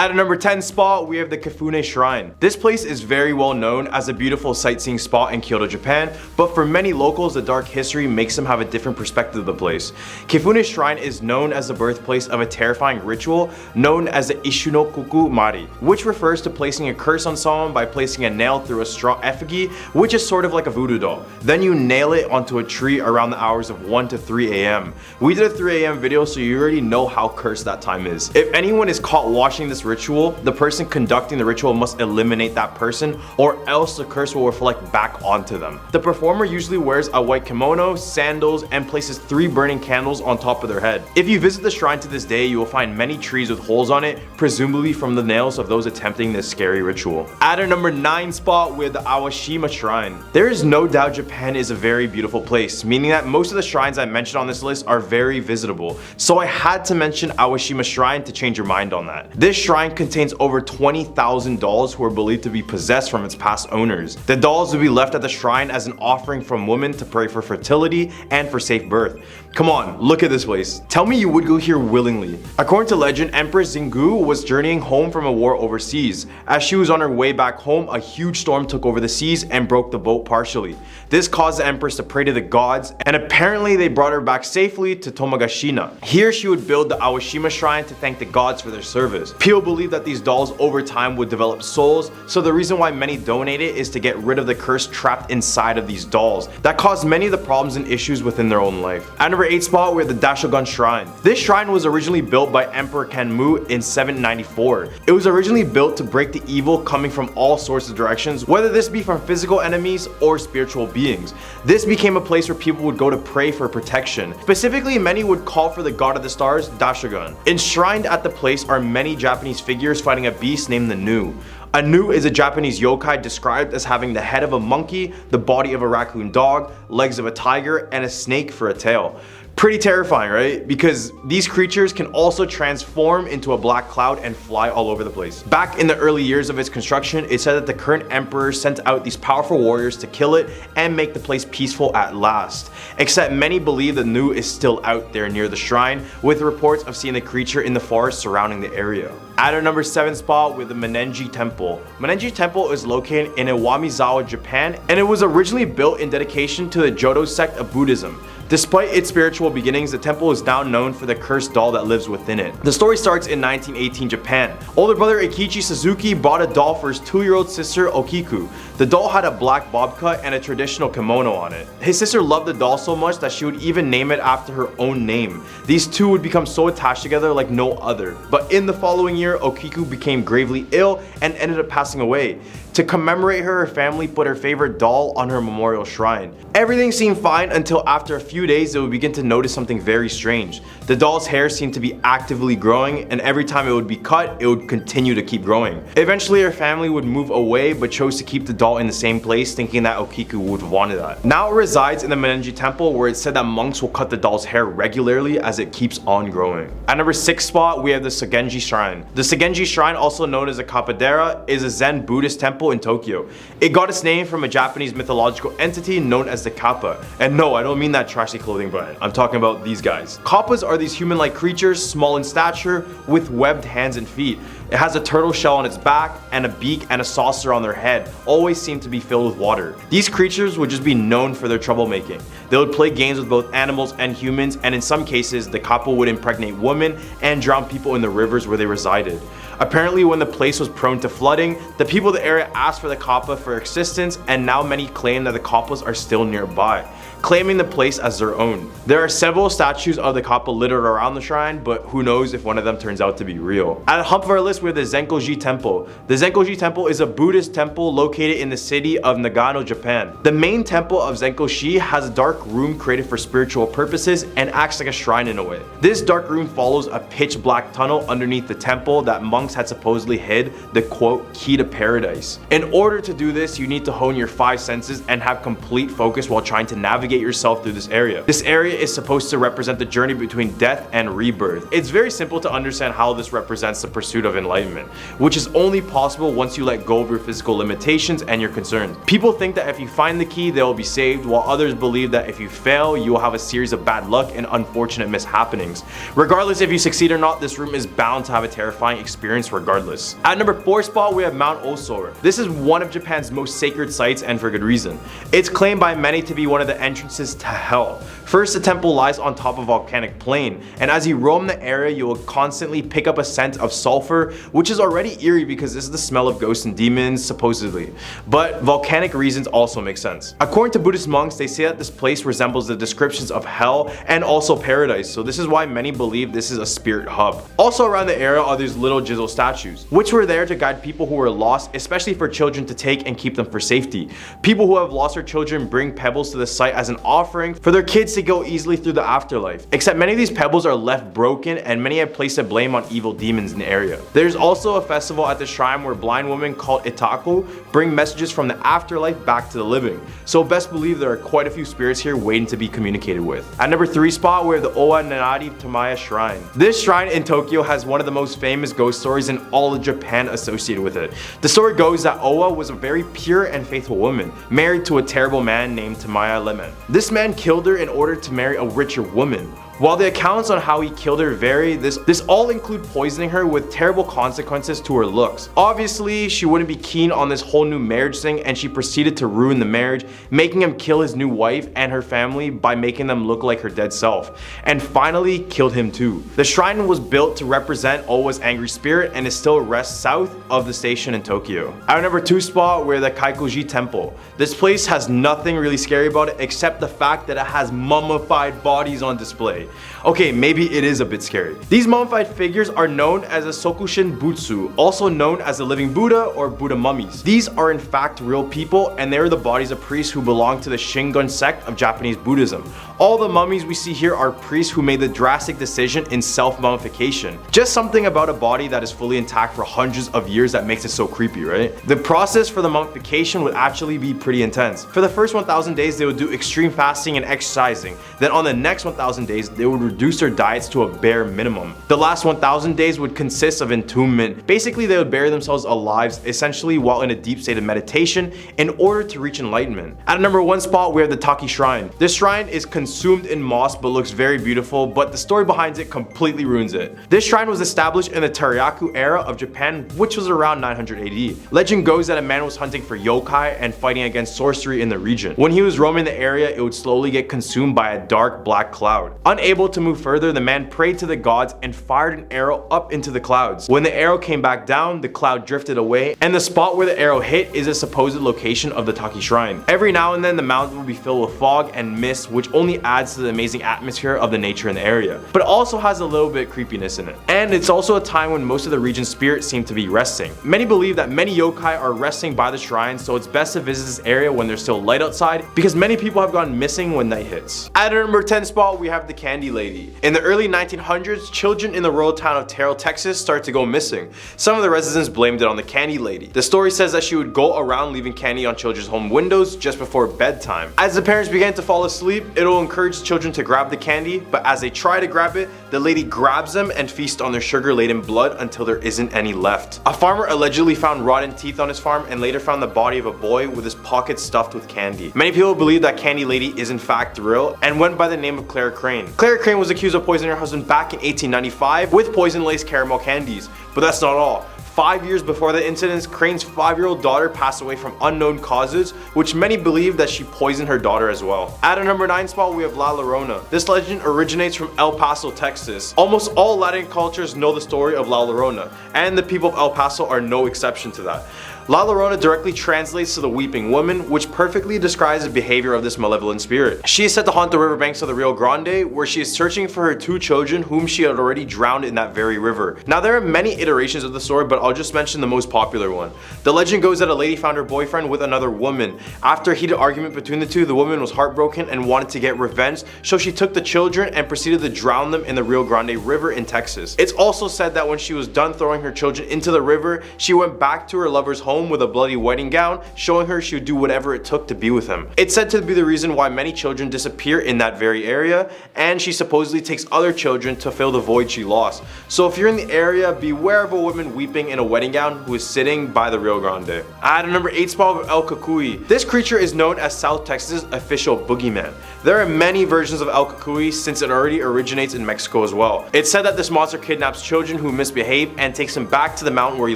At a number 10 spot, we have the Kifune Shrine. This place is very well known as a beautiful sightseeing spot in Kyoto, Japan, but for many locals, the dark history makes them have a different perspective of the place. Kifune Shrine is known as the birthplace of a terrifying ritual known as the Ishunokoku Mari, which refers to placing a curse on someone by placing a nail through a straw effigy, which is sort of like a voodoo doll. Then you nail it onto a tree around the hours of 1 to 3 a.m. We did a 3 a.m. video, so you already know how cursed that time is. If anyone is caught watching this ritual, the person conducting the ritual must eliminate that person, or else the curse will reflect back onto them. The performer usually wears a white kimono, sandals, and places 3 burning candles on top of their head. If you visit the shrine to this day, you will find many trees with holes on it, presumably from the nails of those attempting this scary ritual. At our number 9 spot, with the Awashima Shrine. There is no doubt Japan is a very beautiful place, meaning that most of the shrines I mentioned on this list are very visitable, so I had to mention Awashima Shrine to change your mind on that. This shrine contains over 20,000 dolls who are believed to be possessed from its past owners. The dolls will be left at the shrine as an offering from women to pray for fertility and for safe birth. Come on, look at this place. Tell me you would go here willingly. According to legend, Empress Zingu was journeying home from a war overseas. As she was on her way back home, a huge storm took over the seas and broke the boat partially. This caused the Empress to pray to the gods, and apparently they brought her back safely to Tomagashina. Here she would build the Awashima Shrine to thank the gods for their service. People believe that these dolls over time would develop souls, so the reason why many donate it is to get rid of the curse trapped inside of these dolls that caused many of the problems and issues within their own life. At number 8 spot, we have the Dashogun Shrine. This shrine was originally built by Emperor Kanmu in 794. It was originally built to break the evil coming from all sorts of directions, whether this be from physical enemies or spiritual beings. This became a place where people would go to pray for protection. Specifically, many would call for the god of the stars, Dashogun. Enshrined at the place are many Japanese figures fighting a beast named the Nu. A Nu is a Japanese yokai described as having the head of a monkey, the body of a raccoon dog, legs of a tiger, and a snake for a tail. Pretty terrifying, right? Because these creatures can also transform into a black cloud and fly all over the place. Back in the early years of its construction, it said that the current emperor sent out these powerful warriors to kill it and make the place peaceful at last. Except many believe the Nu is still out there near the shrine, with reports of seeing the creature in the forest surrounding the area. At our number 7 spot, with the Menenji Temple. Menenji Temple is located in Iwamizawa, Japan, and it was originally built in dedication to the Jodo sect of Buddhism. Despite its spiritual beginnings, the temple is now known for the cursed doll that lives within it. The story starts in 1918 Japan. Older brother Eikichi Suzuki bought a doll for his 2-year-old sister Okiku. The doll had a black bob cut and a traditional kimono on it. His sister loved the doll so much that she would even name it after her own name. These two would become so attached together like no other. But in the following year, Okiku became gravely ill and ended up passing away. To commemorate her family put her favorite doll on her memorial shrine. Everything seemed fine until after a few days they would begin to notice something very strange. The doll's hair seemed to be actively growing, and every time it would be cut, it would continue to keep growing. Eventually her family would move away but chose to keep the doll in the same place, thinking that Okiku would have wanted that. Now it resides in the Menenji Temple, where it's said that monks will cut the doll's hair regularly as it keeps on growing. At number 6 spot, we have the Sogenji Shrine. The Sogenji Shrine, also known as a Kappadera, is a Zen Buddhist temple in Tokyo. It got its name from a Japanese mythological entity known as the Kappa. And no, I don't mean that trashy clothing brand. I'm talking about these guys. Kappas are these human-like creatures, small in stature, with webbed hands and feet. It has a turtle shell on its back and a beak and a saucer on their head, always seem to be filled with water. These creatures would just be known for their troublemaking. They would play games with both animals and humans, and in some cases, the Kappa would impregnate women and drown people in the rivers where they resided. Apparently, when the place was prone to flooding, the people of the area asked for the Kappa for existence, and now many claim that the Kappas are still nearby, claiming the place as their own. There are several statues of the Kappa littered around the shrine, but who knows if one of them turns out to be real. At the top of our list, we have the Zenkoji Temple. The Zenkoji Temple is a Buddhist temple located in the city of Nagano, Japan. The main temple of Zenkoshi has a dark room created for spiritual purposes and acts like a shrine in a way. This dark room follows a pitch black tunnel underneath the temple that monks had supposedly hid the quote key to paradise. In order to do this, you need to hone your 5 senses and have complete focus while trying to navigate yourself through this area. This area is supposed to represent the journey between death and rebirth. It's very simple to understand how this represents the pursuit of enlightenment. enlightenment, which is only possible once you let go of your physical limitations and your concerns. People think that if you find the key, they will be saved, while others believe that if you fail, you will have a series of bad luck and unfortunate mishappenings. Regardless if you succeed or not, this room is bound to have a terrifying experience regardless. At number 4 spot, we have Mount Osor. This is one of Japan's most sacred sites, and for good reason. It's claimed by many to be one of the entrances to hell. First, the temple lies on top of a volcanic plain, and as you roam the area, you will constantly pick up a scent of sulfur, which is already eerie because this is the smell of ghosts and demons, supposedly. But volcanic reasons also make sense. According to Buddhist monks, they say that this place resembles the descriptions of hell and also paradise, so this is why many believe this is a spirit hub. Also around the area are these little Jizo statues, which were there to guide people who were lost, especially for children to take and keep them for safety. People who have lost their children bring pebbles to the site as an offering for their kids to go easily through the afterlife. Except many of these pebbles are left broken, and many have placed the blame on evil demons in the area. There's also a festival at the shrine where blind women called Itaku bring messages from the afterlife back to the living. So best believe there are quite a few spirits here waiting to be communicated with. At number 3 spot, we have the Owa Nanari Tamaya Shrine. This shrine in Tokyo has one of the most famous ghost stories in all of Japan associated with it. The story goes that Owa was a very pure and faithful woman, married to a terrible man named Tamaya Lemon. This man killed her in order to marry a richer woman. While the accounts on how he killed her vary, this all include poisoning her with terrible consequences to her looks. Obviously, she wouldn't be keen on this whole new marriage thing, and she proceeded to ruin the marriage, making him kill his new wife and her family by making them look like her dead self, and finally killed him too. The shrine was built to represent Owa's angry spirit and it still rests south of the station in Tokyo. At number 2 spot, we're the Kaikoji Temple. This place has nothing really scary about it except the fact that it has mummified bodies on display. Okay, maybe it is a bit scary. These mummified figures are known as a Sokushin Butsu, also known as the living Buddha or Buddha mummies. These are in fact real people, and they are the bodies of priests who belong to the Shingon sect of Japanese Buddhism. All the mummies we see here are priests who made the drastic decision in self-mummification. Just something about a body that is fully intact for hundreds of years that makes it so creepy, right? The process for the mummification would actually be pretty intense. For the first 1,000 days, they would do extreme fasting and exercising. Then on the next 1,000 days, they would reduce their diets to a bare minimum. The last 1,000 days would consist of entombment. Basically, they would bury themselves alive, essentially while in a deep state of meditation, in order to reach enlightenment. At number 1 spot, we have the Taki Shrine. This shrine is consumed in moss but looks very beautiful, but the story behind it completely ruins it. This shrine was established in the Teryaku era of Japan, which was around 900 AD. Legend goes that a man was hunting for yokai and fighting against sorcery in the region. When he was roaming the area, it would slowly get consumed by a dark black cloud. Unable to move further, the man prayed to the gods and fired an arrow up into the clouds. When the arrow came back down, the cloud drifted away, and the spot where the arrow hit is a supposed location of the Taki Shrine. Every now and then, the mountain will be filled with fog and mist, which only adds to the amazing atmosphere of the nature in the area, but also has a little bit of creepiness in it. And it's also a time when most of the region's spirits seem to be resting. Many believe that many yokai are resting by the shrine, so it's best to visit this area when there's still light outside, because many people have gone missing when night hits. At our number 10 spot, we have the Candy Lady. In the early 1900s, children in the rural town of Terrell, Texas started to go missing. Some of the residents blamed it on the Candy Lady. The story says that she would go around leaving candy on children's home windows just before bedtime. As the parents began to fall asleep, it'll encourage children to grab the candy, but as they try to grab it, the lady grabs them and feasts on their sugar-laden blood until there isn't any left. A farmer allegedly found rotten teeth on his farm and later found the body of a boy with his pockets stuffed with candy. Many people believe that Candy Lady is in fact real and went by the name of Clara Crane. Clara Crane was accused of poisoning her husband back in 1895 with poison-laced caramel candies, but that's not all. 5 years before the incident, Crane's 5-year-old daughter passed away from unknown causes, which many believe that she poisoned her daughter as well. At a number 9 spot, we have La Llorona. This legend originates from El Paso, Texas. Almost all Latin cultures know the story of La Llorona, and the people of El Paso are no exception to that. La Llorona directly translates to the weeping woman, which perfectly describes the behavior of this malevolent spirit. She is said to haunt the riverbanks of the Rio Grande, where she is searching for her 2 children whom she had already drowned in that very river. Now there are many iterations of the story, but I'll just mention the most popular one. The legend goes that a lady found her boyfriend with another woman. After a heated argument between the two, the woman was heartbroken and wanted to get revenge, so she took the children and proceeded to drown them in the Rio Grande River in Texas. It's also said that when she was done throwing her children into the river, she went back to her lover's home with a bloody wedding gown, showing her she would do whatever it took to be with him. It's said to be the reason why many children disappear in that very area, and she supposedly takes other children to fill the void she lost. So if you're in the area, beware of a woman weeping in a wedding gown who is sitting by the Rio Grande. At a number 8 spot, El Cucuy. This creature is known as South Texas' official boogeyman. There are many versions of El Cucuy since it already originates in Mexico as well. It's said that this monster kidnaps children who misbehave and takes them back to the mountain where he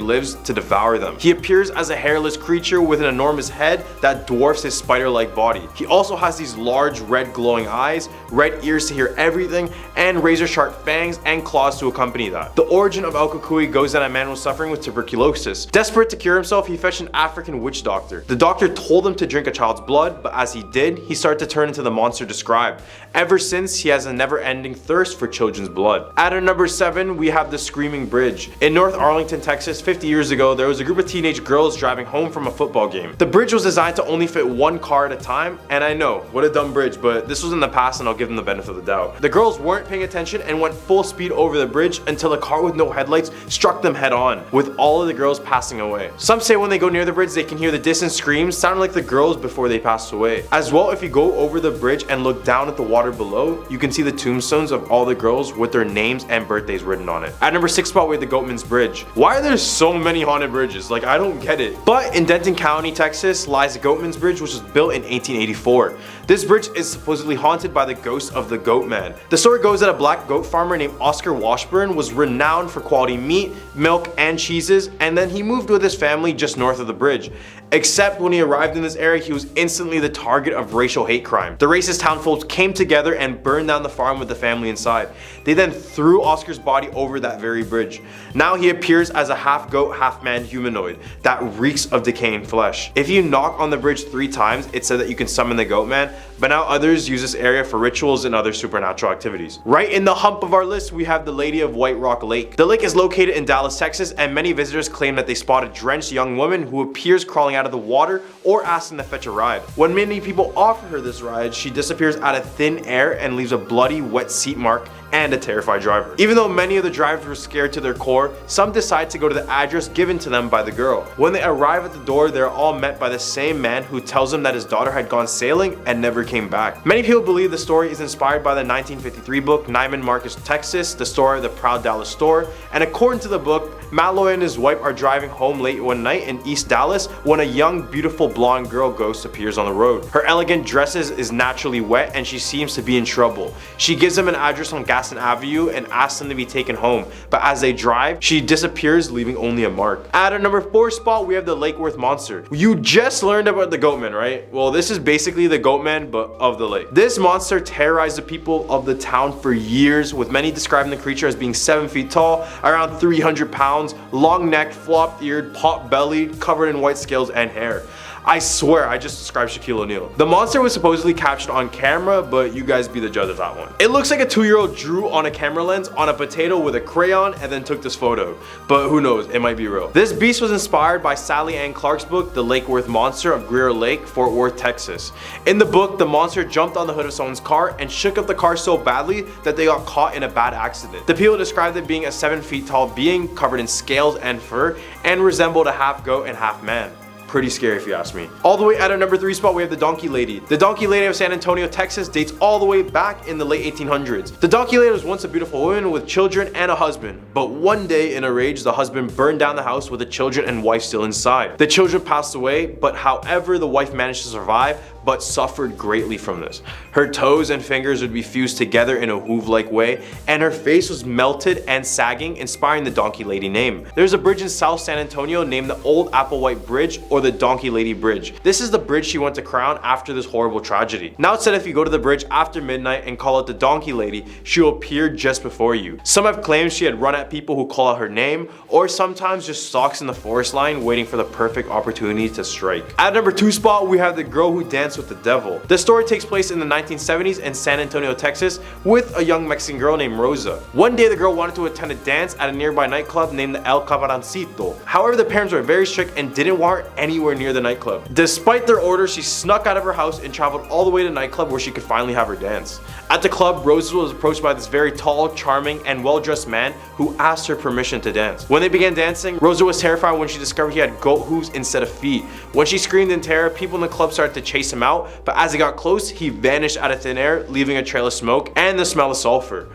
lives to devour them. He appears as a hairless creature with an enormous head that dwarfs his spider-like body. He also has these large red glowing eyes, red ears to hear everything, and razor sharp fangs and claws to accompany that. The origin of El Cucuy goes that a man was suffering with tuberculosis. Desperate to cure himself, he fetched an African witch doctor. The doctor told him to drink a child's blood, but as he did, he started to turn into the monster described. Ever since, he has a never-ending thirst for children's blood. At our number 7, we have the Screaming Bridge. In North Arlington, Texas, 50 years ago, there was a group of teenage girls driving home from a football game. The bridge was designed to only fit one car at a time, and I know, what a dumb bridge, but this was in the past and I'll give them the benefit of the doubt. The girls weren't paying attention and went full speed over the bridge until a car with no headlights struck them head on, with all of the girls passing away. Some say when they go near the bridge, they can hear the distant screams sounding like the girls before they passed away. As well, if you go over the bridge and look down at the water below, you can see the tombstones of all the girls with their names and birthdays written on it. At number 6 spot, we have the Goatman's Bridge. Why are there so many haunted bridges? Like, I don't get it. But in Denton County, Texas, lies the Goatman's Bridge, which was built in 1884. This bridge is supposedly haunted by the ghost of the Goat Man. The story goes that a black goat farmer named Oscar Washburn was renowned for quality meat, milk, and cheeses, and then he moved with his family just north of the bridge. Except when he arrived in this area, he was instantly the target of racial hate crime. The racist townfolk came together and burned down the farm with the family inside. They then threw Oscar's body over that very bridge. Now he appears as a half goat, half man humanoid that reeks of decaying flesh. If you knock on the bridge 3 times, it said that you can summon the Goat Man, but now others use this area for rituals and other supernatural activities. Right in the hump of our list, we have the Lady of White Rock Lake. The lake is located in Dallas, Texas, and many visitors claim that they spot a drenched young woman who appears crawling out of the water or asking to fetch a ride. When many people offer her this ride, she disappears out of thin air and leaves a bloody wet seat mark and a terrified driver. Even though many of the drivers were scared to their core, some decide to go to the address given to them by the girl. When they arrive at the door, they're all met by the same man who tells them that his daughter had gone sailing and never came back. Many people believe the story is inspired by the 1953 book Neiman Marcus, Texas, the story of the Proud Dallas Store, and according to the book, Malloy and his wife are driving home late one night in East Dallas when a young, beautiful blonde girl ghost appears on the road. Her elegant dresses is naturally wet and she seems to be in trouble. She gives them an address on Gaston Avenue and asks them to be taken home, but as they drive, she disappears, leaving only a mark. At our number 4 spot, we have the Lake Worth Monster. You just learned about the Goatman, right? Well, this is basically the Goatman, but of the lake. This monster terrorized the people of the town for years, with many describing the creature as being 7 feet tall, around 300 pounds, long-necked, flop-eared, pot-bellied, covered in white scales and hair. I swear, I just described Shaquille O'Neal. The monster was supposedly captured on camera, but you guys be the judge of that one. It looks like a 2-year-old drew on a camera lens on a potato with a crayon and then took this photo. But who knows, it might be real. This beast was inspired by Sally Ann Clark's book, The Lake Worth Monster of Greer Lake, Fort Worth, Texas. In the book, the monster jumped on the hood of someone's car and shook up the car so badly that they got caught in a bad accident. The people described it being a 7 feet tall being covered in scales and fur and resembled a half goat and half man. Pretty scary if you ask me. All the way at our number 3 spot, we have the Donkey Lady. The Donkey Lady of San Antonio, Texas dates all the way back in the late 1800s. The Donkey Lady was once a beautiful woman with children and a husband, but one day in a rage, the husband burned down the house with the children and wife still inside. The children passed away, but however, the wife managed to survive, but suffered greatly from this. Her toes and fingers would be fused together in a hoove-like way, and her face was melted and sagging, inspiring the Donkey Lady name. There's a bridge in South San Antonio named the Old Applewhite Bridge or the Donkey Lady Bridge. This is the bridge she went to crown after this horrible tragedy. Now it's said if you go to the bridge after midnight and call out the Donkey Lady, she will appear just before you. Some have claimed she had run at people who call out her name, or sometimes just stalks in the forest line waiting for the perfect opportunity to strike. At number 2 spot, we have the girl who danced dance with the devil. The story takes place in the 1970s in San Antonio, Texas, with a young Mexican girl named Rosa. One day the girl wanted to attend a dance at a nearby nightclub named the El Cabroncito. However, the parents were very strict and didn't want her anywhere near the nightclub. Despite their orders, she snuck out of her house and traveled all the way to the nightclub where she could finally have her dance. At the club, Rosa was approached by this very tall, charming, and well-dressed man who asked her permission to dance. When they began dancing, Rosa was terrified when she discovered he had goat hooves instead of feet. When she screamed in terror, people in the club started to chase him out, but as he got close, he vanished out of thin air, leaving a trail of smoke and the smell of sulfur.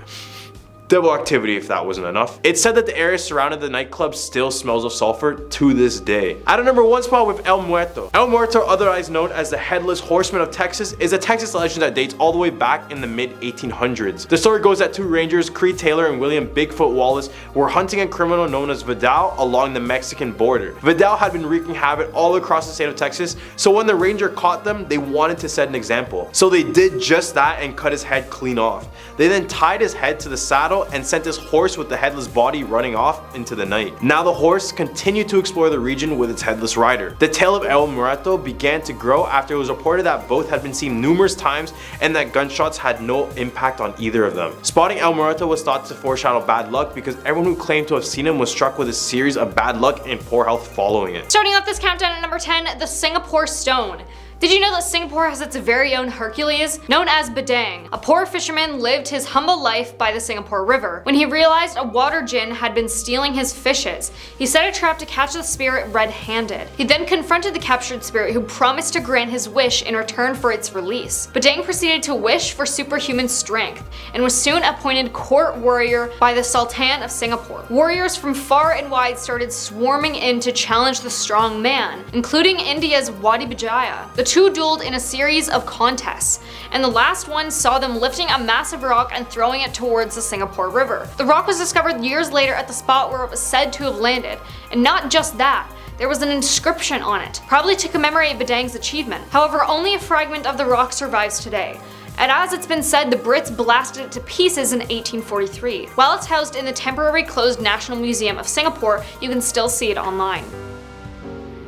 Double activity if that wasn't enough. It's said that the area surrounding the nightclub still smells of sulfur to this day. At a number 1 spot with El Muerto. El Muerto, otherwise known as the Headless Horseman of Texas, is a Texas legend that dates all the way back in the mid-1800s. The story goes that two rangers, Creed Taylor and William Bigfoot Wallace, were hunting a criminal known as Vidal along the Mexican border. Vidal had been wreaking havoc all across the state of Texas, so when the ranger caught them, they wanted to set an example. So they did just that and cut his head clean off. They then tied his head to the saddle and sent his horse with the headless body running off into the night. Now the horse continued to explore the region with its headless rider. The tale of El Muerto began to grow after it was reported that both had been seen numerous times and that gunshots had no impact on either of them. Spotting El Muerto was thought to foreshadow bad luck because everyone who claimed to have seen him was struck with a series of bad luck and poor health following it. Starting off this countdown at number 10, the Singapore Stone. Did you know that Singapore has its very own Hercules? Known as Badang, a poor fisherman lived his humble life by the Singapore River. When he realized a water djinn had been stealing his fishes, he set a trap to catch the spirit red-handed. He then confronted the captured spirit, who promised to grant his wish in return for its release. Badang proceeded to wish for superhuman strength and was soon appointed court warrior by the Sultan of Singapore. Warriors from far and wide started swarming in to challenge the strong man, including India's Wadi Vijaya. The two dueled in a series of contests, and the last one saw them lifting a massive rock and throwing it towards the Singapore River. The rock was discovered years later at the spot where it was said to have landed, and not just that, there was an inscription on it, probably to commemorate Badang's achievement. However, only a fragment of the rock survives today, and as it's been said, the Brits blasted it to pieces in 1843. While it's housed in the temporary closed National Museum of Singapore, you can still see it online.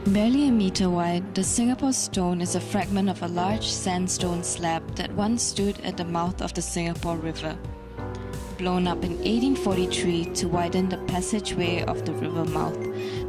Barely a meter wide, the Singapore Stone is a fragment of a large sandstone slab that once stood at the mouth of the Singapore River. Blown up in 1843 to widen the passageway of the river mouth,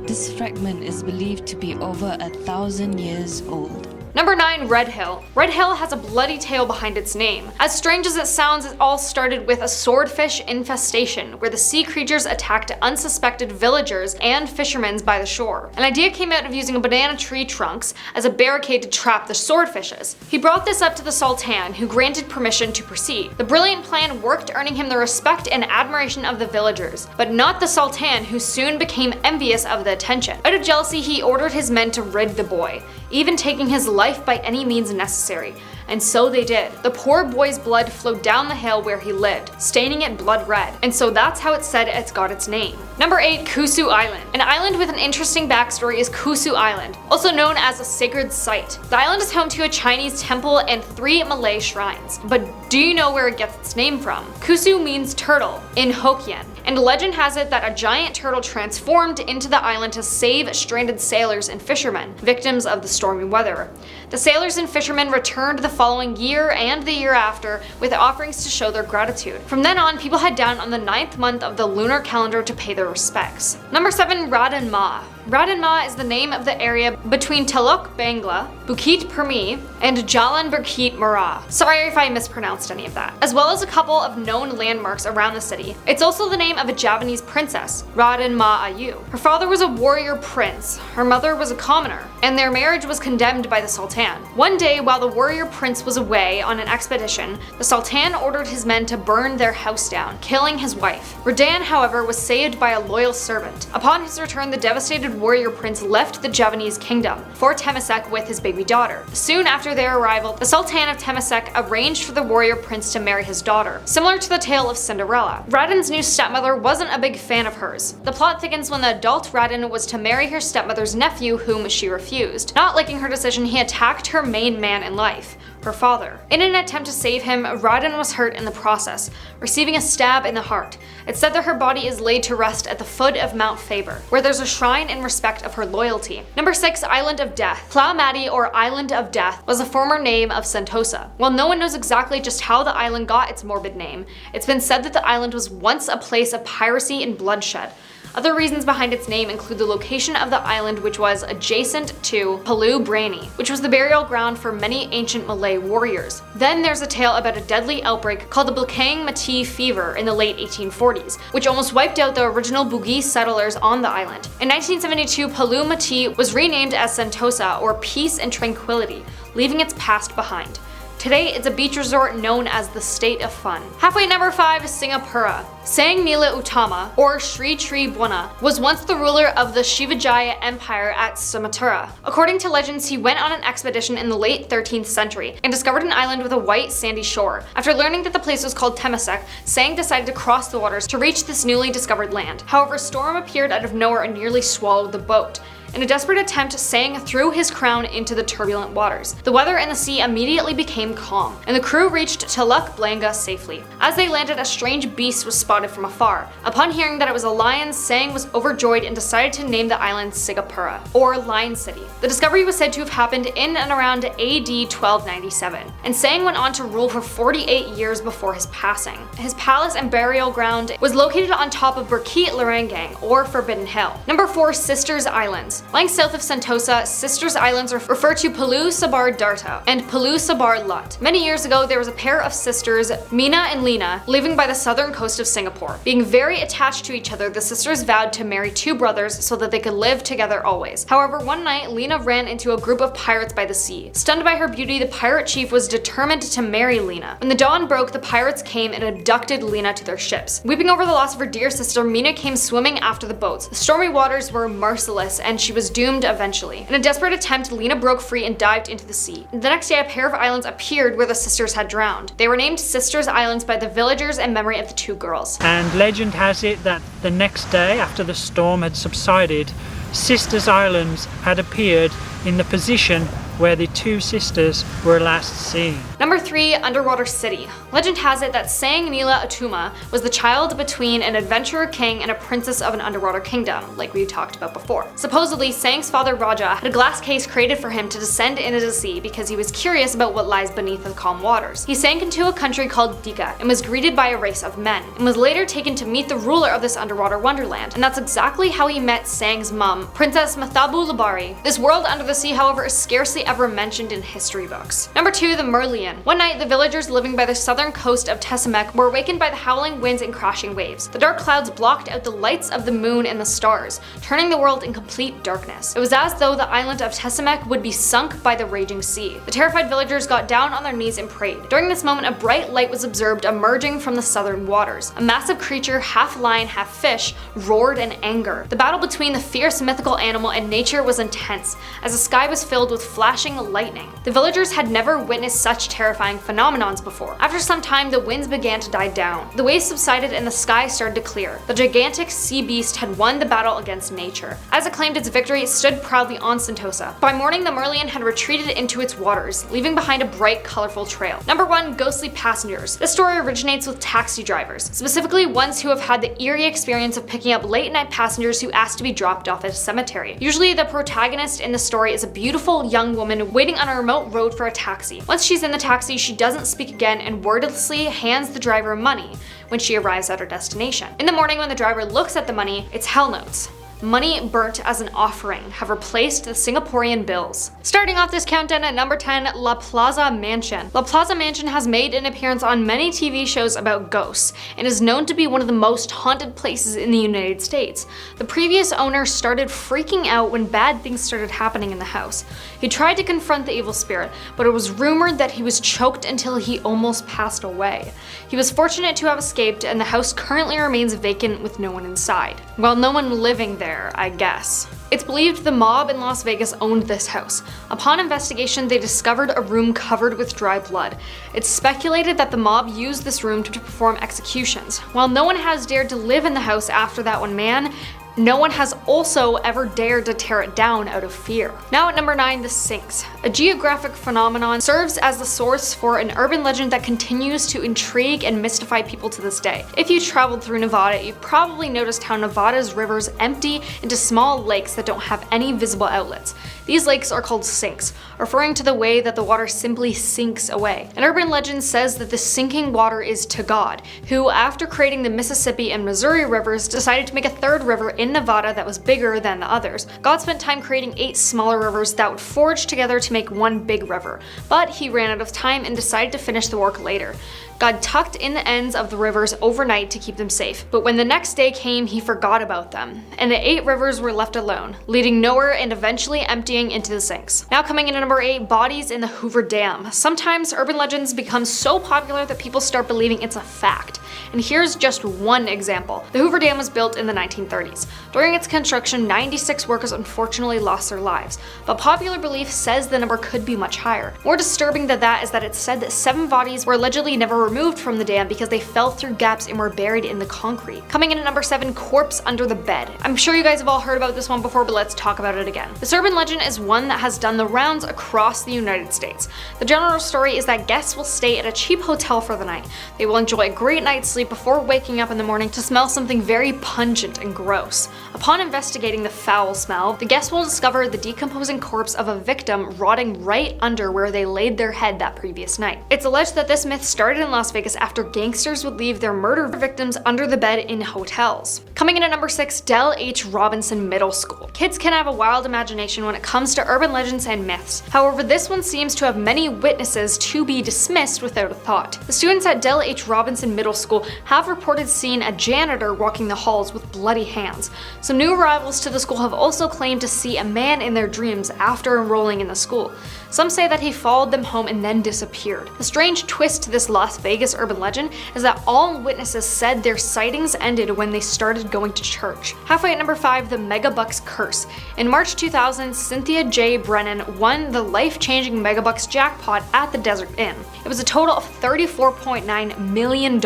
this fragment is believed to be over 1,000 years old. Number 9, Red Hill. Red Hill has a bloody tale behind its name. As strange as it sounds, it all started with a swordfish infestation, where the sea creatures attacked unsuspected villagers and fishermen by the shore. An idea came out of using banana tree trunks as a barricade to trap the swordfishes. He brought this up to the Sultan, who granted permission to proceed. The brilliant plan worked, earning him the respect and admiration of the villagers, but not the Sultan, who soon became envious of the attention. Out of jealousy, he ordered his men to rid the boy, even taking his life by any means necessary, and so they did. The poor boy's blood flowed down the hill where he lived, staining it blood red, and so that's how it's said it's got its name. Number 8, Kusu Island. An island with an interesting backstory is Kusu Island, also known as a sacred site. The island is home to a Chinese temple and 3 Malay shrines, but do you know where it gets its name from? Kusu means turtle in Hokkien, and legend has it that a giant turtle transformed into the island to save stranded sailors and fishermen, victims of the stormy weather. The sailors and fishermen returned the following year and the year after with offerings to show their gratitude. From then on, people head down on the 9th month of the lunar calendar to pay their respects. Number 7, Radin Ma. Radin Ma is the name of the area between Teluk Bangla, Bukit Permi, and Jalan Bukit Merah. Sorry if I mispronounced any of that. As well as a couple of known landmarks around the city. It's also the name of a Javanese princess, Radin Ma Ayu. Her father was a warrior prince, her mother was a commoner, and their marriage was condemned by the Sultan. One day, while the warrior prince was away on an expedition, the Sultan ordered his men to burn their house down, killing his wife. Radin, however, was saved by a loyal servant. Upon his return, the devastated warrior prince left the Javanese kingdom for Temasek with his baby daughter. Soon after their arrival, the Sultan of Temasek arranged for the warrior prince to marry his daughter, similar to the tale of Cinderella. Radin's new stepmother wasn't a big fan of hers. The plot thickens when the adult Radin was to marry her stepmother's nephew, whom she refused. Not liking her decision, he attacked her main man in life, her father. In an attempt to save him, Raden was hurt in the process, receiving a stab in the heart. It's said that her body is laid to rest at the foot of Mount Faber, where there's a shrine in respect of her loyalty. Number 6. Island of Death. Ploumadi, or Island of Death, was a former name of Sentosa. While no one knows exactly just how the island got its morbid name, it's been said that the island was once a place of piracy and bloodshed. Other reasons behind its name include the location of the island, which was adjacent to Palu Brani, which was the burial ground for many ancient Malay warriors. Then there's a tale about a deadly outbreak called the Blakang Mati fever in the late 1840s, which almost wiped out the original Bugis settlers on the island. In 1972, Palu Mati was renamed as Sentosa, or Peace and Tranquility, leaving its past behind. Today, it's a beach resort known as the State of Fun. Halfway number 5 is Singapura. Sang Nila Utama, or Sri Tri Buana, was once the ruler of the Shivajaya Empire at Sumatra. According to legends, he went on an expedition in the late 13th century and discovered an island with a white sandy shore. After learning that the place was called Temasek, Sang decided to cross the waters to reach this newly discovered land. However, a storm appeared out of nowhere and nearly swallowed the boat. In a desperate attempt, Sang threw his crown into the turbulent waters. The weather and the sea immediately became calm, and the crew reached Teluk Blangah safely. As they landed, a strange beast was spotted from afar. Upon hearing that it was a lion, Sang was overjoyed and decided to name the island Sigapura, or Lion City. The discovery was said to have happened in and around AD 1297, and Sang went on to rule for 48 years before his passing. His palace and burial ground was located on top of Bukit Larangang, or Forbidden Hill. Number 4. Sisters Islands. Lying south of Sentosa, Sisters Islands refer to Palu Sabar Darta and Palu Sabar Lut. Many years ago, there was a pair of sisters, Mina and Lena, living by the southern coast of Singapore. Being very attached to each other, the sisters vowed to marry 2 brothers so that they could live together always. However, one night, Lena ran into a group of pirates by the sea. Stunned by her beauty, the pirate chief was determined to marry Lena. When the dawn broke, the pirates came and abducted Lena to their ships. Weeping over the loss of her dear sister, Mina came swimming after the boats. The stormy waters were merciless, and she was doomed eventually. In a desperate attempt, Lena broke free and dived into the sea. The next day, a pair of islands appeared where the sisters had drowned. They were named Sisters Islands by the villagers in memory of the 2 girls. And legend has it that the next day, after the storm had subsided, Sisters Islands had appeared in the position where the 2 sisters were last seen. Number 3. Underwater City. Legend has it that Sang Nila Utama was the child between an adventurer king and a princess of an underwater kingdom, like we talked about before. Supposedly, Sang's father Raja had a glass case created for him to descend into the sea because he was curious about what lies beneath the calm waters. He sank into a country called Dika and was greeted by a race of men, and was later taken to meet the ruler of this underwater wonderland, and that's exactly how he met Sang's mum, Princess Mathabu Labari. This world under the sea, however, is scarcely ever mentioned in history books. Number 2. The Merlion. One night, the villagers living by the southern coast of Tesamek were awakened by the howling winds and crashing waves. The dark clouds blocked out the lights of the moon and the stars, turning the world in complete darkness. It was as though the island of Tesamek would be sunk by the raging sea. The terrified villagers got down on their knees and prayed. During this moment, a bright light was observed emerging from the southern waters. A massive creature, half lion, half fish, roared in anger. The battle between the fierce mythical animal and nature was intense, as the sky was filled with flashing lightning. The villagers had never witnessed such terrifying phenomenons before. After some time, the winds began to die down. The waves subsided and the sky started to clear. The gigantic sea beast had won the battle against nature. As it claimed its victory, it stood proudly on Sentosa. By morning, the Merlion had retreated into its waters, leaving behind a bright, colorful trail. Number 1. Ghostly passengers. This story originates with taxi drivers, specifically ones who have had the eerie experience of picking up late-night passengers who ask to be dropped off at a cemetery. Usually, the protagonist in the story is a beautiful young woman waiting on a remote road for a taxi. Once she's in the taxi, she doesn't speak again and wordlessly hands the driver money when she arrives at her destination. In the morning, when the driver looks at the money, it's hell notes. Money burnt as an offering have replaced the Singaporean bills. Starting off this countdown at number 10, La Plaza Mansion. La Plaza Mansion has made an appearance on many TV shows about ghosts and is known to be one of the most haunted places in the United States. The previous owner started freaking out when bad things started happening in the house. He tried to confront the evil spirit, but it was rumored that he was choked until he almost passed away. He was fortunate to have escaped, and the house currently remains vacant with no one inside. Well, no one living there, I guess. It's believed the mob in Las Vegas owned this house. Upon investigation, they discovered a room covered with dry blood. It's speculated that the mob used this room to perform executions. While no one has dared to live in the house after that one man, No one has also ever dared to tear it down out of fear. Now at number 9, the Sphinx. A geographic phenomenon serves as the source for an urban legend that continues to intrigue and mystify people to this day. If you traveled through Nevada, you've probably noticed how Nevada's rivers empty into small lakes that don't have any visible outlets. These lakes are called sinks, referring to the way that the water simply sinks away. An urban legend says that the sinking water is to God, who, after creating the Mississippi and Missouri rivers, decided to make a third river in Nevada that was bigger than the others. God spent time creating 8 smaller rivers that would forge together to make one big river, but he ran out of time and decided to finish the work later. God tucked in the ends of the rivers overnight to keep them safe, but when the next day came, he forgot about them, and the 8 rivers were left alone, leading nowhere and eventually emptying into the sinks. Now coming in at number 8, bodies in the Hoover Dam. Sometimes urban legends become so popular that people start believing it's a fact, and here's just one example. The Hoover Dam was built in the 1930s. During its construction, 96 workers unfortunately lost their lives, but popular belief says the number could be much higher. More disturbing than that is that it's said that 7 bodies were allegedly never removed from the dam because they fell through gaps and were buried in the concrete. Coming in at number 7, corpse under the bed. I'm sure you guys have all heard about this one before, but let's talk about it again. This urban legend is one that has done the rounds across the United States. The general story is that guests will stay at a cheap hotel for the night. They will enjoy a great night's sleep before waking up in the morning to smell something very pungent and gross. Upon investigating the foul smell, the guests will discover the decomposing corpse of a victim rotting right under where they laid their head that previous night. It's alleged that this myth started in Las Vegas after gangsters would leave their murder victims under the bed in hotels. Coming in at number 6, Del H. Robinson Middle School. Kids can have a wild imagination when it comes to urban legends and myths. However, this one seems to have many witnesses to be dismissed without a thought. The students at Del H. Robinson Middle School have reported seeing a janitor walking the halls with bloody hands. Some new arrivals to the school have also claimed to see a man in their dreams after enrolling in the school. Some say that he followed them home and then disappeared. The strange twist to this Las Vegas urban legend is that all witnesses said their sightings ended when they started going to church. Halfway at number 5, the Megabucks curse. In March 2000, Cynthia J. Brennan won the life-changing Megabucks jackpot at the Desert Inn. It was a total of $34.9 million.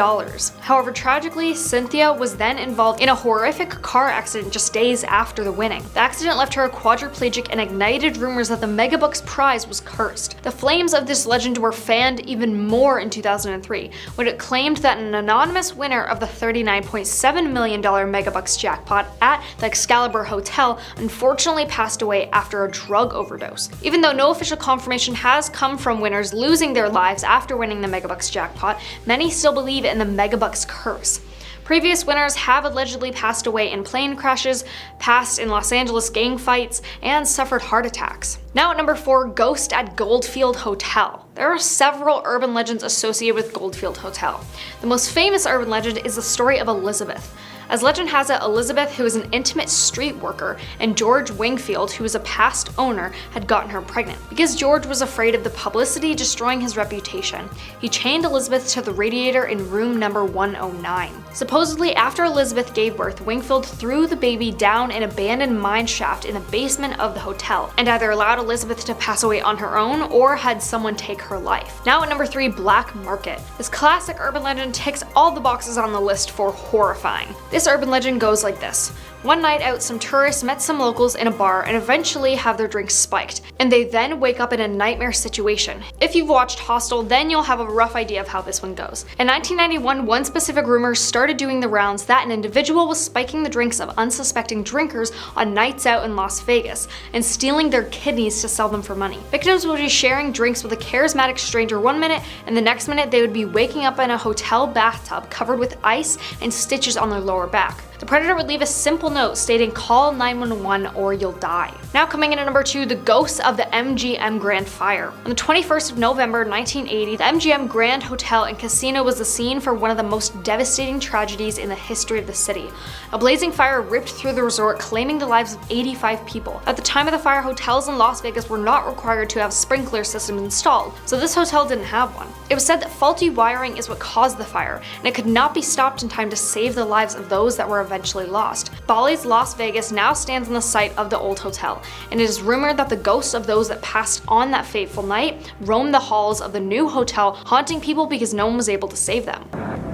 However, tragically, Cynthia was then involved in a horrific car accident just days after the winning. The accident left her quadriplegic and ignited rumors that the Megabucks prize was cursed. The flames of this legend were fanned even more in 2003, when it claimed that an anonymous winner of the $39.7 million Megabucks jackpot at the Excalibur Hotel unfortunately passed away after a drug overdose. Even though no official confirmation has come from winners losing their lives after winning the Megabucks jackpot, many still believe in the Megabucks curse. Previous winners have allegedly passed away in plane crashes, passed in Los Angeles gang fights, and suffered heart attacks. Now at number 4, ghost at Goldfield Hotel. There are several urban legends associated with Goldfield Hotel. The most famous urban legend is the story of Elizabeth. As legend has it, Elizabeth, who was an intimate street worker, and George Wingfield, who was a past owner, had gotten her pregnant. Because George was afraid of the publicity destroying his reputation, he chained Elizabeth to the radiator in room number 109. Supposedly, after Elizabeth gave birth, Wingfield threw the baby down an abandoned mine shaft in the basement of the hotel, and either allowed Elizabeth to pass away on her own or had someone take her life. Now at number 3, Black Market. This classic urban legend ticks all the boxes on the list for horrifying. This urban legend goes like this. One night out, some tourists met some locals in a bar and eventually have their drinks spiked, and they then wake up in a nightmare situation. If you've watched Hostel, then you'll have a rough idea of how this one goes. In 1991, one specific rumor started doing the rounds that an individual was spiking the drinks of unsuspecting drinkers on nights out in Las Vegas and stealing their kidneys to sell them for money. Victims would be sharing drinks with a charismatic stranger one minute, and the next minute they would be waking up in a hotel bathtub covered with ice and stitches on their lower back. The predator would leave a simple note stating call 911 or you'll die. Now coming in at number 2, the ghosts of the MGM Grand Fire. On the 21st of November 1980, the MGM Grand Hotel and Casino was the scene for one of the most devastating tragedies in the history of the city. A blazing fire ripped through the resort, claiming the lives of 85 people. At the time of the fire, hotels in Las Vegas were not required to have sprinkler systems installed, so this hotel didn't have one. It was said that faulty wiring is what caused the fire, and it could not be stopped in time to save the lives of those that were eventually lost. Bally's Las Vegas now stands on the site of the old hotel, and it is rumored that the ghosts of those that passed on that fateful night roam the halls of the new hotel, haunting people because no one was able to save them.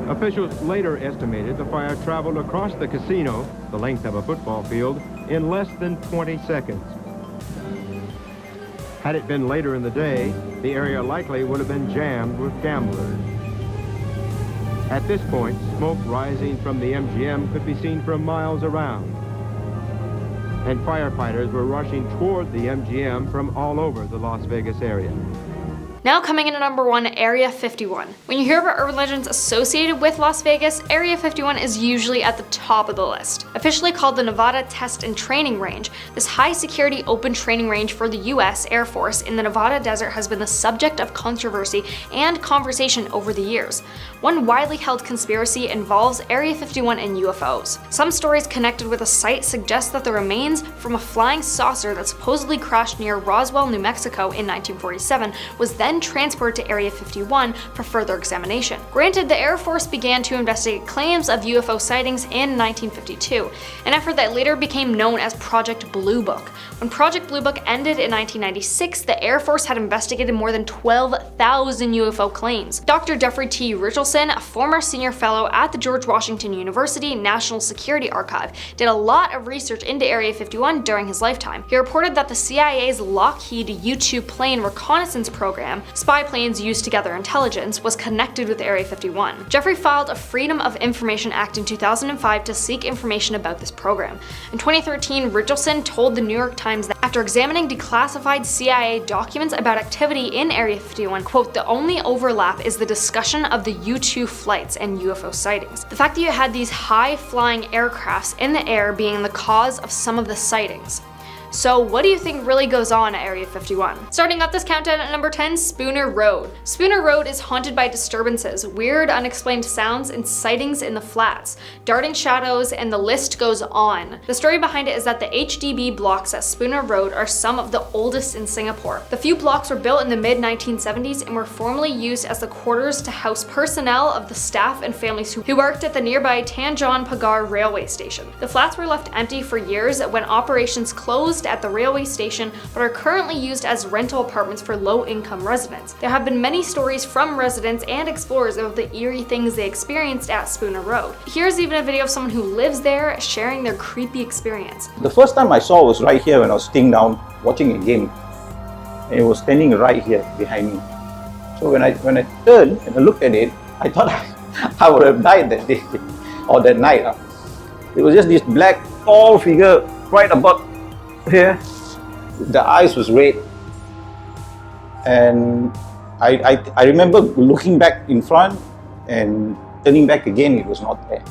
Officials later estimated the fire traveled across the casino, the length of a football field, in less than 20 seconds. Had it been later in the day, the area likely would have been jammed with gamblers. At this point, smoke rising from the MGM could be seen for miles around, and firefighters were rushing toward the MGM from all over the Las Vegas area. Now coming in at number 1, Area 51. When you hear about urban legends associated with Las Vegas, Area 51 is usually at the top of the list. Officially called the Nevada Test and Training Range, this high-security open training range for the US Air Force in the Nevada desert has been the subject of controversy and conversation over the years. One widely held conspiracy involves Area 51 and UFOs. Some stories connected with the site suggest that the remains from a flying saucer that supposedly crashed near Roswell, New Mexico in 1947 was then transported to Area 51 for further examination. Granted, the Air Force began to investigate claims of UFO sightings in 1952, an effort that later became known as Project Blue Book. When Project Blue Book ended in 1996, the Air Force had investigated more than 12,000 UFO claims. Dr. Jeffrey T. Richardson, a former senior fellow at the George Washington University National Security Archive, did a lot of research into Area 51 during his lifetime. He reported that the CIA's Lockheed U-2 plane reconnaissance program, spy planes used to gather intelligence, was connected with Area 51. Jeffrey filed a Freedom of Information Act in 2005 to seek information about this program. In 2013, Richardson told the New York Times that after examining declassified CIA documents about activity in Area 51, quote, "The only overlap is the discussion of the U-2 flights and UFO sightings. The fact that you had these high-flying aircrafts in the air being the cause of some of the sightings." So what do you think really goes on at Area 51? Starting off this countdown at number 10, Spooner Road. Spooner Road is haunted by disturbances, weird unexplained sounds, and sightings in the flats, darting shadows, and the list goes on. The story behind it is that the HDB blocks at Spooner Road are some of the oldest in Singapore. The few blocks were built in the mid-1970s and were formerly used as the quarters to house personnel of the staff and families who worked at the nearby Tanjong Pagar railway station. The flats were left empty for years when operations closed at the railway station, but are currently used as rental apartments for low-income residents. There have been many stories from residents and explorers about the eerie things they experienced at Spooner Road. Here's even a video of someone who lives there sharing their creepy experience. The first time I saw was right here when I was sitting down watching a game. And it was standing right here behind me. So when I turned and I looked at it, I thought I would have died that day or that night. It was just this black, tall figure right about here. The eyes was red, and I remember looking back in front and turning back again. It was not there.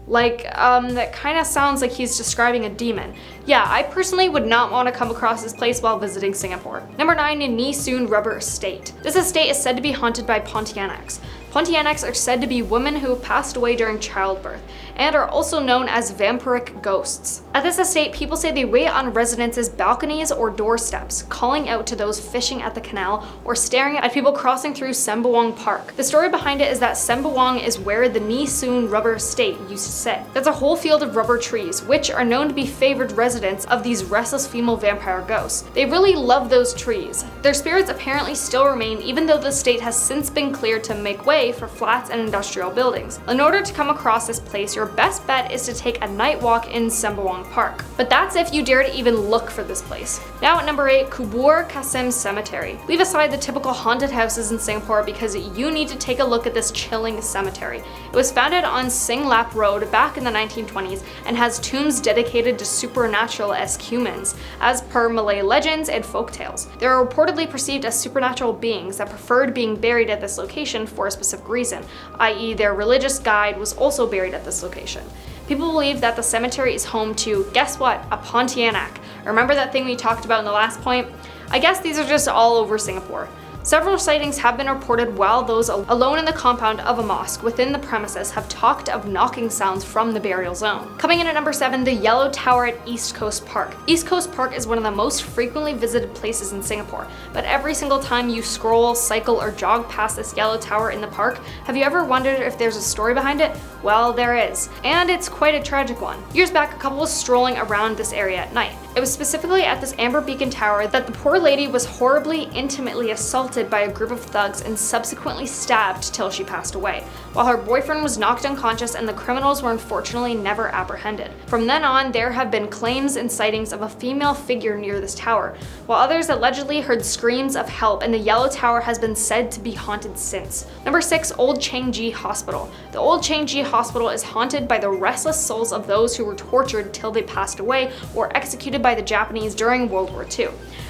That kind of sounds like he's describing a demon. Yeah, I personally would not want to come across this place while visiting Singapore. Number 9, Nee Soon Rubber Estate. This estate is said to be haunted by Pontianics. Pontianics are said to be women who have passed away during childbirth, and are also known as vampiric ghosts. At this estate, people say they wait on residents' balconies or doorsteps, calling out to those fishing at the canal or staring at people crossing through Sembawang Park. The story behind it is that Sembawang is where the Nee Soon Rubber Estate used to sit. That's a whole field of rubber trees, which are known to be favored residents of these restless female vampire ghosts. They really love those trees. Their spirits apparently still remain even though the estate has since been cleared to make way for flats and industrial buildings. In order to come across this place, your best bet is to take a night walk in Sembawang Park. But that's if you dare to even look for this place. Now at number 8, Kubur Kasim Cemetery. Leave aside the typical haunted houses in Singapore because you need to take a look at this chilling cemetery. It was founded on Sing Lap Road back in the 1920s and has tombs dedicated to supernatural-esque humans, as per Malay legends and folktales. They are reportedly perceived as supernatural beings that preferred being buried at this location for a specific reason, i.e. their religious guide was also buried at this location. People believe that the cemetery is home to, guess what, a Pontianak. Remember that thing we talked about in the last point? I guess these are just all over Singapore. Several sightings have been reported while those alone in the compound of a mosque within the premises have talked of knocking sounds from the burial zone. Coming in at number 7, the Yellow Tower at East Coast Park. East Coast Park is one of the most frequently visited places in Singapore, but every single time you scroll, cycle, or jog past this yellow tower in the park, have you ever wondered if there's a story behind it? Well, there is, and it's quite a tragic one. Years back, a couple was strolling around this area at night. It was specifically at this Amber Beacon Tower that the poor lady was horribly, intimately assaulted by a group of thugs and subsequently stabbed till she passed away, while her boyfriend was knocked unconscious and the criminals were unfortunately never apprehended. From then on, there have been claims and sightings of a female figure near this tower, while others allegedly heard screams of help, and the Yellow Tower has been said to be haunted since. Number 6, Old Changji Hospital. The Old Changji Hospital is haunted by the restless souls of those who were tortured till they passed away or executed by the Japanese during World War II,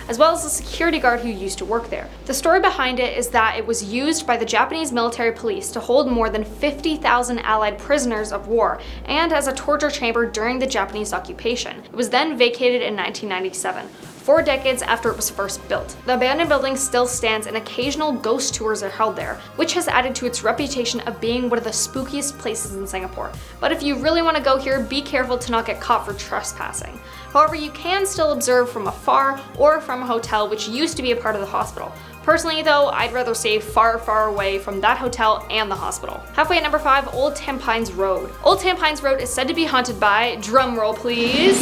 as well as the security guard who used to work there. The story behind it is that it was used by the Japanese military police to hold more than 50,000 Allied prisoners of war and as a torture chamber during the Japanese occupation. It was then vacated in 1997. 4 decades after it was first built. The abandoned building still stands and occasional ghost tours are held there, which has added to its reputation of being one of the spookiest places in Singapore. But if you really want to go here, be careful to not get caught for trespassing. However, you can still observe from afar or from a hotel which used to be a part of the hospital. Personally though, I'd rather stay far, far away from that hotel and the hospital. Halfway at number 5, Old Tampines Road. Old Tampines Road is said to be haunted by, drumroll please,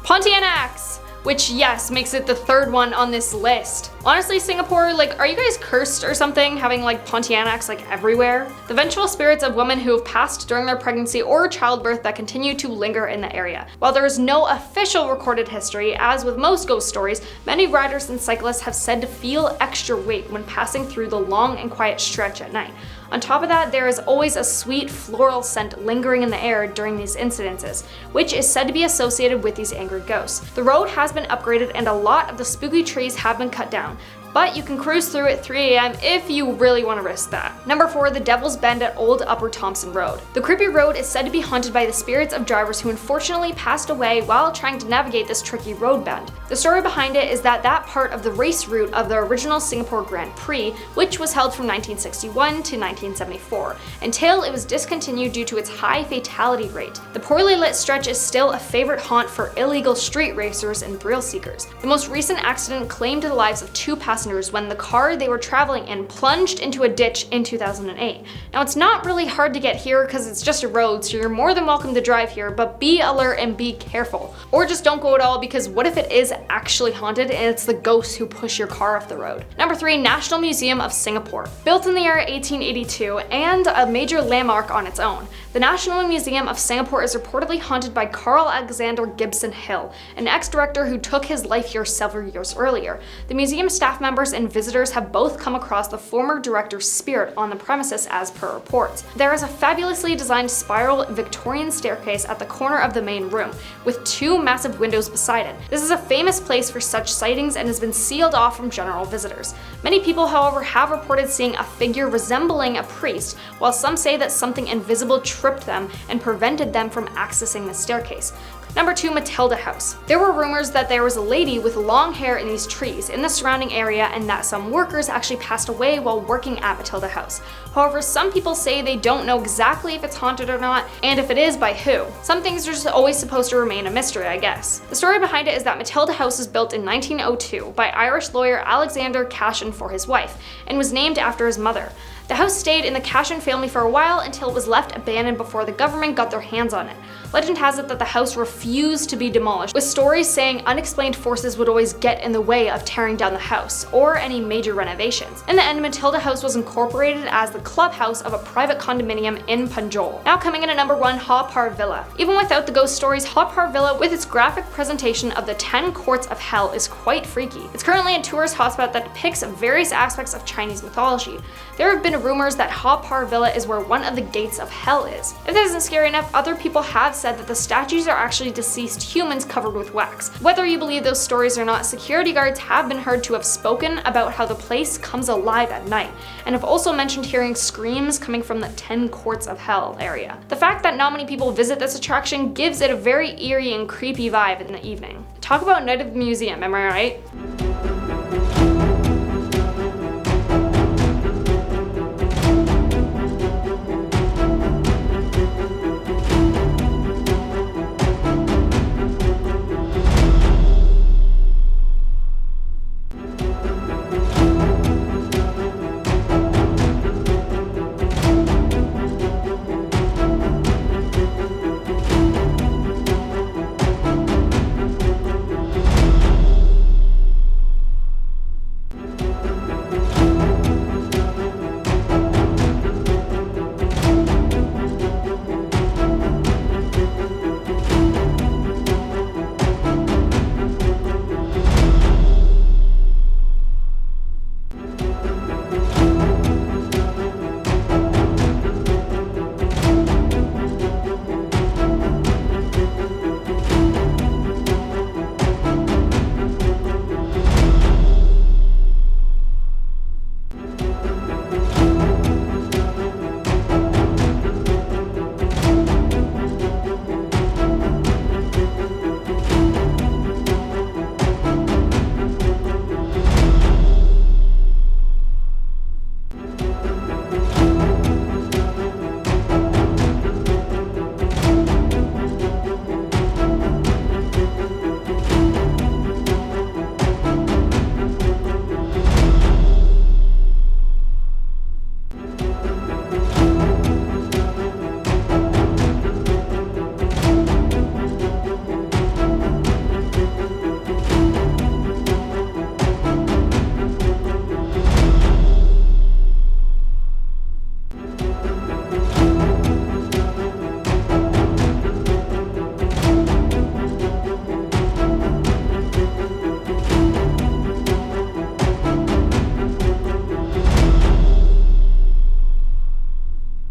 Pontianacs, which yes, makes it the 3rd one on this list. Honestly, Singapore, like, are you guys cursed or something, having like Pontianacs like everywhere? The vengeful spirits of women who have passed during their pregnancy or childbirth that continue to linger in the area. While there is no official recorded history, as with most ghost stories, many riders and cyclists have said to feel extra weight when passing through the long and quiet stretch at night. On top of that, there is always a sweet floral scent lingering in the air during these incidences, which is said to be associated with these angry ghosts. The road has been upgraded and a lot of the spooky trees have been cut down, but you can cruise through at 3 AM if you really want to risk that. Number 4, the Devil's Bend at Old Upper Thompson Road. The creepy road is said to be haunted by the spirits of drivers who unfortunately passed away while trying to navigate this tricky road bend. The story behind it is that part of the race route of the original Singapore Grand Prix, which was held from 1961 to 1974, until it was discontinued due to its high fatality rate. The poorly lit stretch is still a favorite haunt for illegal street racers and thrill seekers. The most recent accident claimed the lives of 2 passengers when the car they were traveling in plunged into a ditch in 2008. Now, it's not really hard to get here because it's just a road, so you're more than welcome to drive here, but be alert and be careful. Or just don't go at all, because what if it is actually haunted and it's the ghosts who push your car off the road? Number 3, National Museum of Singapore. Built in the year 1882 and a major landmark on its own, the National Museum of Singapore is reportedly haunted by Carl Alexander Gibson Hill, an ex-director who took his life here several years earlier. The museum staff members and visitors have both come across the former director's spirit on the premises as per reports. There is a fabulously designed spiral Victorian staircase at the corner of the main room, with 2 massive windows beside it. This is a famous place for such sightings and has been sealed off from general visitors. Many people, however, have reported seeing a figure resembling a priest, while some say that something invisible tripped them and prevented them from accessing the staircase. Number 2, Matilda House. There were rumors that there was a lady with long hair in these trees in the surrounding area and that some workers actually passed away while working at Matilda House. However, some people say they don't know exactly if it's haunted or not, and if it is, by who. Some things are just always supposed to remain a mystery, I guess. The story behind it is that Matilda House was built in 1902 by Irish lawyer Alexander Cashin for his wife, and was named after his mother. The house stayed in the Cashin family for a while until it was left abandoned before the government got their hands on it. Legend has it that the house refused to be demolished, with stories saying unexplained forces would always get in the way of tearing down the house, or any major renovations. In the end, Matilda House was incorporated as the clubhouse of a private condominium in Punjol. Now coming in at number 1, Haw Par Villa. Even without the ghost stories, Haw Par Villa, with its graphic presentation of the 10 courts of hell, is quite freaky. It's currently a tourist hotspot that depicts various aspects of Chinese mythology. There have been rumors that Haw Par Villa is where one of the gates of hell is. If this isn't scary enough, other people have said that the statues are actually deceased humans covered with wax. Whether you believe those stories or not, security guards have been heard to have spoken about how the place comes alive at night, and have also mentioned hearing screams coming from the 10 courts of hell area. The fact that not many people visit this attraction gives it a very eerie and creepy vibe in the evening. Talk about Night of the Museum, am I right?